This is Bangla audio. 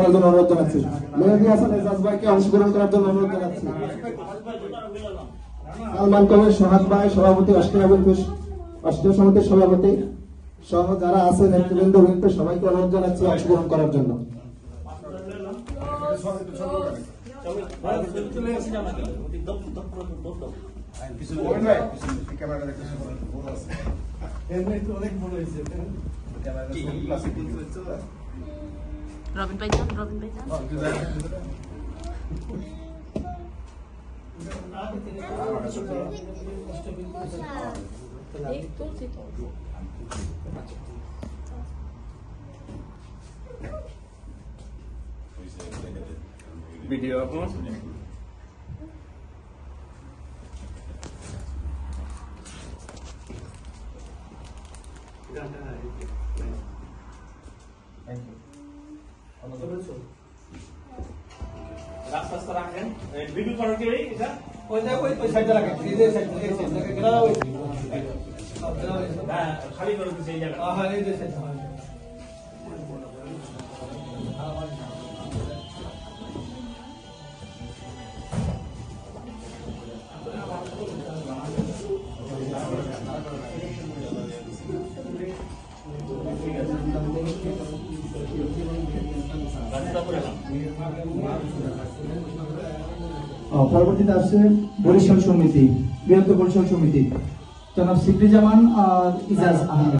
অনুরোধ জানাচ্ছি। মেহেদী হাসান এজাজ ভাইকে অংশগ্রহণ করার জন্য অনুরোধ জানাচ্ছি। সালমান কবির সোহাগ ভাই সভাপতি, অষ্টম সমিতির সভাপতি সহ যারা আছে নেতৃবৃন্দ সবাইকে অনুরোধ জানাচ্ছি অংশগ্রহণ করার জন্য। রবিন ভাই যান, রবিন ভাই যান। ভিডিও আপলোড রাস্তা রাখেন ভিডিও করার কি এটা ওই সাইডে রাখেন এই যে সাইডে গেরা ওই হ্যাঁ খালি করে দিছে এই জায়গা হ্যাঁ এই যে সাইডে পরবর্তীতে আসছে বরিশাল সমিতি, বৃহত্তর বরিশাল সমিতি, জনাব সিকরি জামান আর ইজাজ আহমেদ।